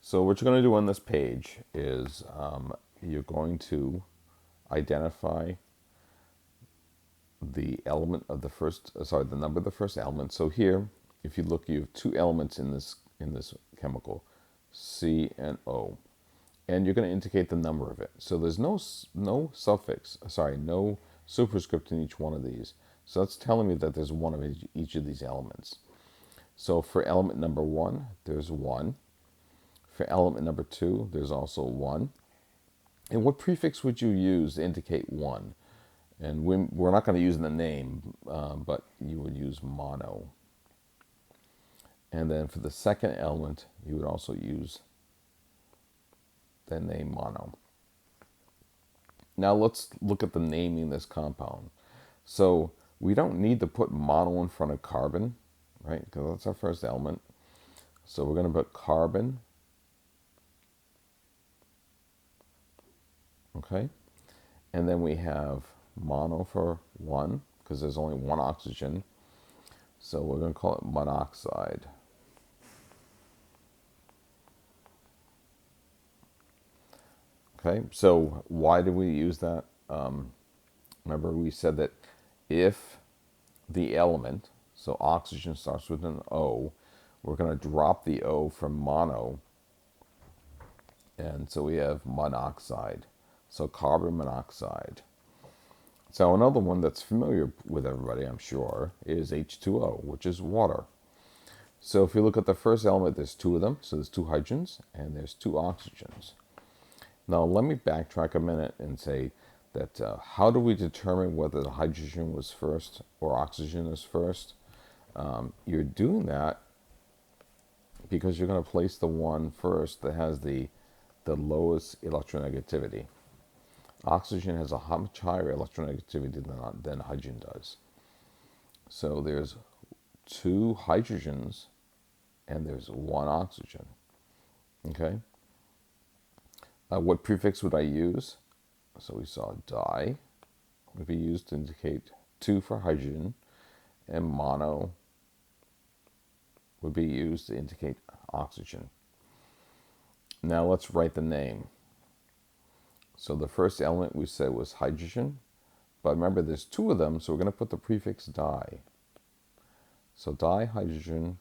So what you're going to do on this page is you're going to identify the element of the first, the number of the first element. So here, if you look, you have two elements in this chemical, C and O, and you're going to indicate the number of it. So there's no suffix, no superscript in each one of these. So that's telling me that there's one of each of these elements. So for element number 1, there's 1. For element number 2, there's also 1. And what prefix would you use to indicate 1? And we're not going to use the name, but you would use mono. And then for the second element, you would also use the name mono. Now let's look at the naming of this compound. So we don't need to put mono in front of carbon, right? Because that's our first element. So we're going to put carbon. Okay. And then we have mono for 1, because there's only one oxygen. So we're going to call it monoxide. Okay, so why do we use that? Remember we said that if the element, so oxygen starts with an O, we're going to drop the O from mono, and so we have monoxide. So carbon monoxide. So another one that's familiar with everybody, I'm sure, is H2O, which is water. So if you look at the first element, there's 2 of them. So there's 2 hydrogens and there's 2 oxygens. Now let me backtrack a minute and say that how do we determine whether the hydrogen was first or oxygen is first? You're doing that because you're going to place the one first that has the lowest electronegativity. Oxygen has a much higher electronegativity than hydrogen does. So there's 2 hydrogens and there's 1 oxygen. Okay. What prefix would I use? So we saw di would be used to indicate 2 for hydrogen, and mono would be used to indicate oxygen. Now let's write the name. So the first element we said was hydrogen, but remember there's 2 of them, so we're going to put the prefix di. So dihydrogen,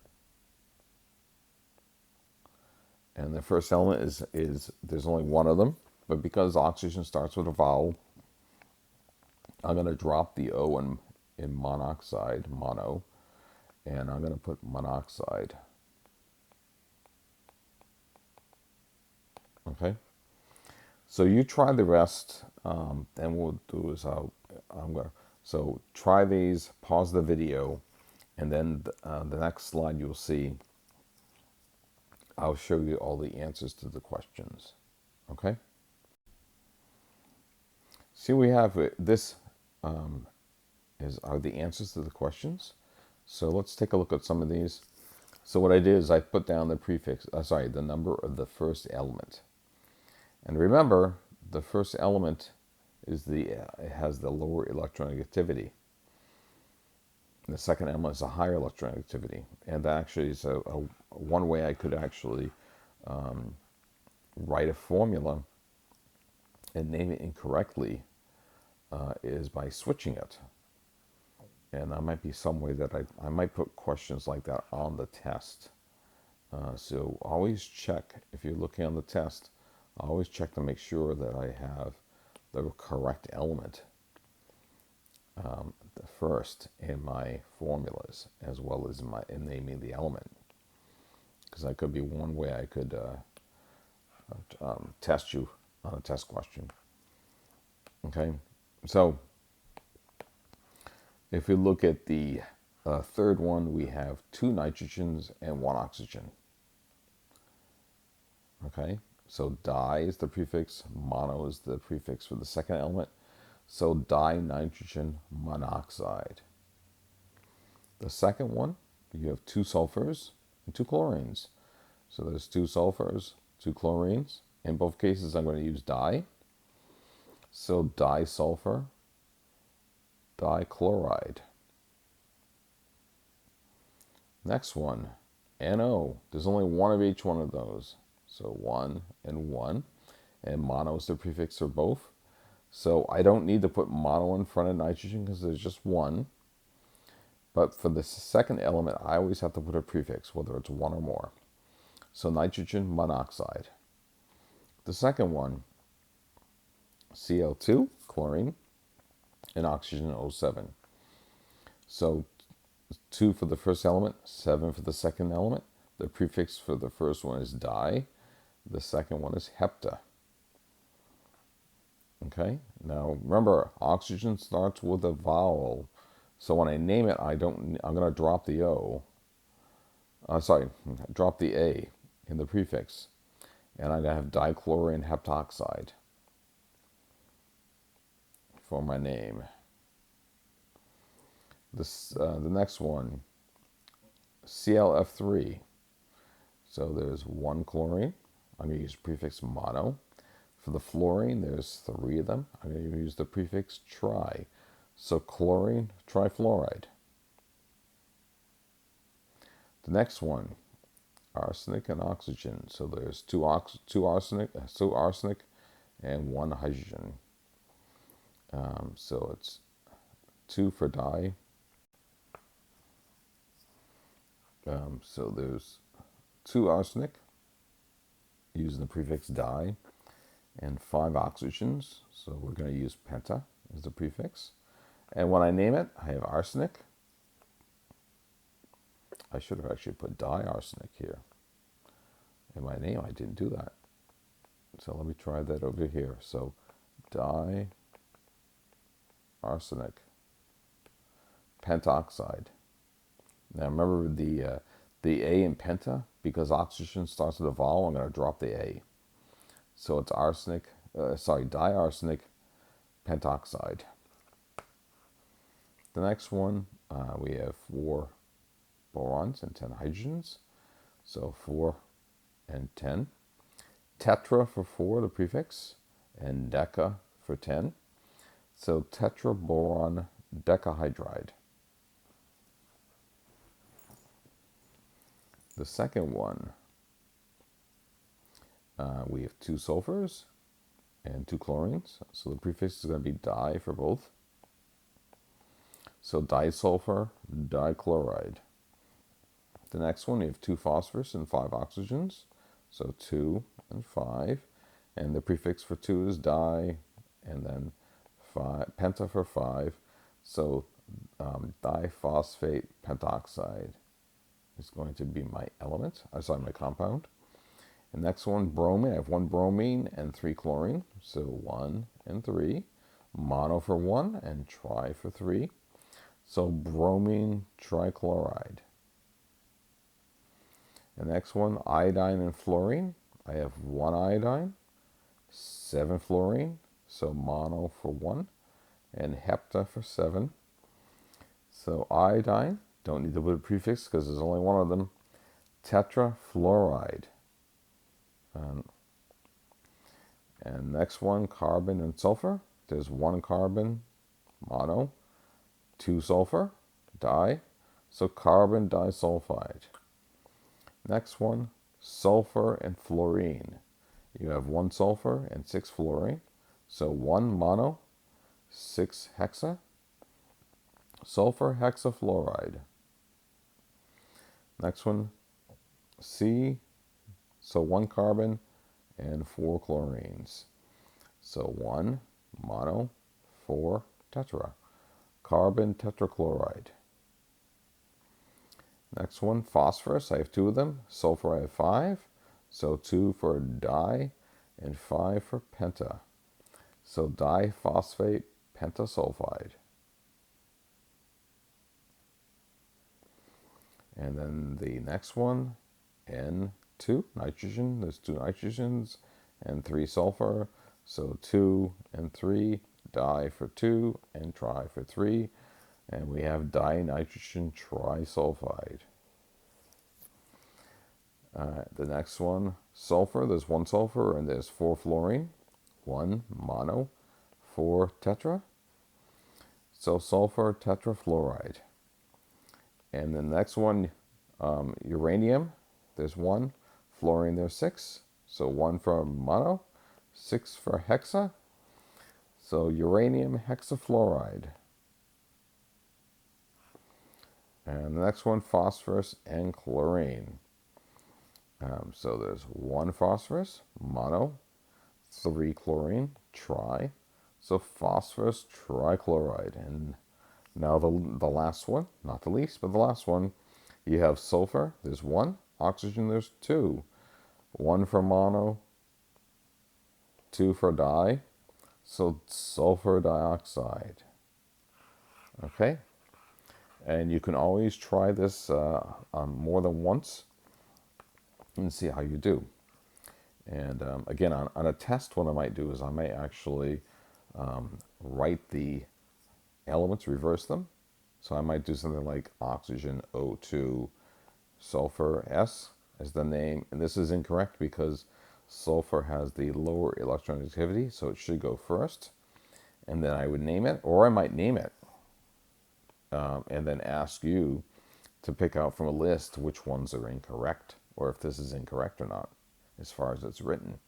and the first element is there's only 1 of them, but because oxygen starts with a vowel, I'm going to drop the O in monoxide, mono, and I'm going to put monoxide. Okay, so you try the rest, and we'll do is so try these, pause the video, and then the next slide you'll see I'll show you all the answers to the questions. Okay, see we have this are the answers to the questions. So let's take a look at some of these. So what I did is I put down the prefix, the number of the first element. And remember, the first element is it has the lower electronegativity. And the second element is a higher electronegativity. And that actually is one way I could actually write a formula and name it incorrectly is by switching it. And that might be some way that I might put questions like that on the test. So always check, if you're looking on the test, always check to make sure that I have the correct element the first in my formulas, as well as in naming the element. Because that could be one way I could test you on a test question. Okay, so if you look at the third one, we have 2 nitrogens and 1 oxygen. Okay, so di is the prefix, mono is the prefix for the second element. So dinitrogen monoxide. The second one, you have 2 sulfurs and 2 chlorines. So there's 2 sulfurs, 2 chlorines. In both cases, I'm going to use di. So disulfur, dichloride. Next one, NO. There's only 1 of each one of those. So 1 and 1. And mono is the prefix for both. So I don't need to put mono in front of nitrogen because there's just one. But for the second element, I always have to put a prefix, whether it's one or more. So nitrogen monoxide. The second one, Cl2, chlorine, and oxygen O7. So 2 for the first element, 7 for the second element. The prefix for the first one is di. The second one is hepta. Okay, now remember, oxygen starts with a vowel. So when I name it, I'm going to drop the O. Drop the A in the prefix. And I'm going to have dichlorine heptoxide for my name. The next one, ClF3. So there's 1 chlorine. I'm going to use prefix mono. For the fluorine, there's 3 of them. I'm going to use the prefix tri. So chlorine trifluoride. The next one, arsenic and oxygen. So there's two arsenic and 1 hydrogen. So it's 2 for di. So there's 2 arsenic using the prefix di, and 5 oxygens. So we're going to use penta as the prefix. And when I name it, I have arsenic. I should have actually put diarsenic here. In my name, I didn't do that. So let me try that over here. So diarsenic pentoxide. Now remember the A in penta, because oxygen starts with a vowel, I'm going to drop the A. So it's diarsenic pentoxide. The next one, we have 4 borons and 10 hydrogens. So 4 and 10. Tetra for 4, the prefix, and deca for 10. So tetraboron decahydride. The second one, we have 2 sulfurs and 2 chlorines. So the prefix is going to be di for both. So disulfur dichloride. The next one, we have 2 phosphorus and 5 oxygens. So 2 and 5. And the prefix for 2 is di, and then penta for 5. So diphosphate pentoxide is going to be my element. My compound. The next one, bromine. I have 1 bromine and 3 chlorine. So 1 and 3. Mono for 1 and tri for 3. So bromine trichloride. The next one, iodine and fluorine. I have 1 iodine, 7 fluorine. So mono for 1 and hepta for 7. So iodine, don't need to put a prefix because there's only one of them. Tetrafluoride. And next one, carbon and sulfur. There's 1 carbon, mono, 2 sulfur, di. So carbon disulfide. Next one, sulfur and fluorine. You have 1 sulfur and 6 fluorine. So 1 mono, 6 hexa. Sulfur hexafluoride. Next one, C. So 1 carbon and 4 chlorines. So 1 mono, 4 tetra. Carbon tetrachloride. Next one, phosphorus. I have 2 of them. Sulfur I have 5. So 2 for di and 5 for penta. So diphosphate pentasulfide. And then the next one, N2, nitrogen. There's 2 nitrogens and 3 sulfur. So 2 and 3, di for 2 and tri for 3. And we have dinitrogen trisulfide. The next one, sulfur. There's 1 sulfur and there's 4 fluorine. 1 mono, 4 tetra. So sulfur tetrafluoride. And the next one, uranium. There's 1. Fluorine, there's 6. So 1 for mono, 6 for hexa. So uranium hexafluoride. And the next one, phosphorus and chlorine. So there's 1 phosphorus, mono, 3 chlorine, tri. So phosphorus trichloride. And now the last one, not the least, but the last one, you have sulfur, there's 1. Oxygen, there's 2. 1 for mono, 2 for di. So sulfur dioxide. Okay? And you can always try this more than once and see how you do. And again, on a test, what I might do is I may actually write the elements, reverse them. So I might do something like oxygen O2, sulfur S as the name. And this is incorrect because sulfur has the lower electronegativity, so it should go first. And then I would name it, or I might name it, and then ask you to pick out from a list which ones are incorrect, or if this is incorrect or not, as far as it's written.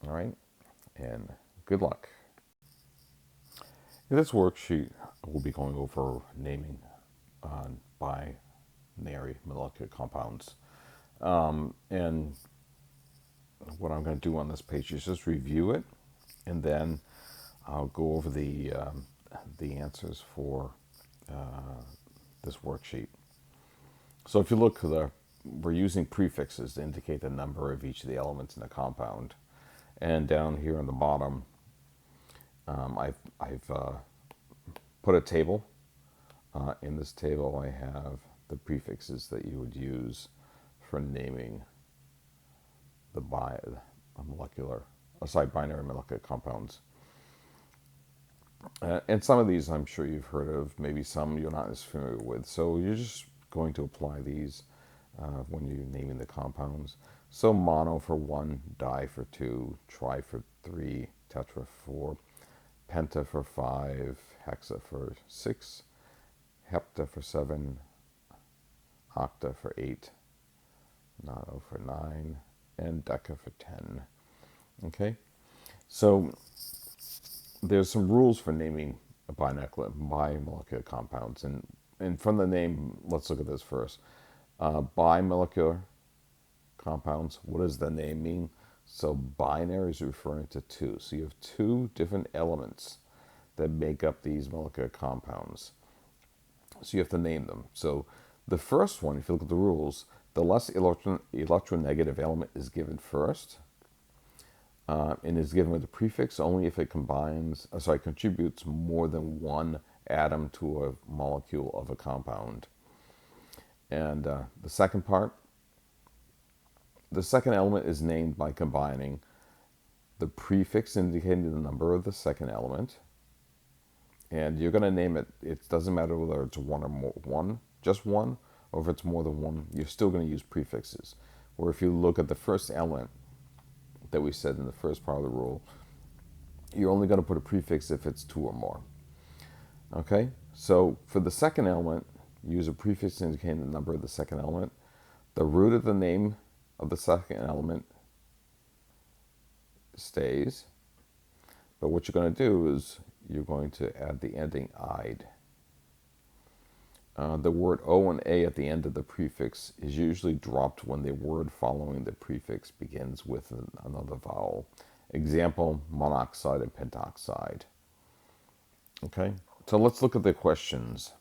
All right, and good luck. In this worksheet, we'll be going over naming binary molecular compounds. And what I'm going to do on this page is just review it, and then I'll go over the answers for this worksheet. So if you look, we're using prefixes to indicate the number of each of the elements in a compound. And down here on the bottom, I've put a table. In this table, I have the prefixes that you would use for naming the binary molecular compounds. And some of these I'm sure you've heard of, maybe some you're not as familiar with. So you're just going to apply these when you're naming the compounds. So mono for 1, di for 2, tri for 3, tetra for 4, penta for 5, hexa for 6, hepta for 7, octa for 8, nano for 9, and deca for 10. Okay, so there's some rules for naming bimolecular compounds, and from the name, let's look at this first. Bimolecular compounds, what does the name mean? So binary is referring to 2. So you have 2 different elements that make up these molecular compounds. So you have to name them. So the first one, if you look at the rules, the less electronegative element is given first, and is given with a prefix only if it contributes more than 1 atom to a molecule of a compound. And the second part, the second element is named by combining the prefix indicating the number of the second element. And you're going to name it. It doesn't matter whether it's 1 or more, just 1, or if it's more than 1, you're still going to use prefixes. Or if you look at the first element that we said in the first part of the rule, you're only going to put a prefix if it's 2 or more. Okay, so for the second element, use a prefix indicating the number of the second element. The root of the name of the second element stays, but what you're going to do is you're going to add the ending "ide." The word O and A at the end of the prefix is usually dropped when the word following the prefix begins with another vowel. Example, monoxide and pentoxide. Okay, so let's look at the questions.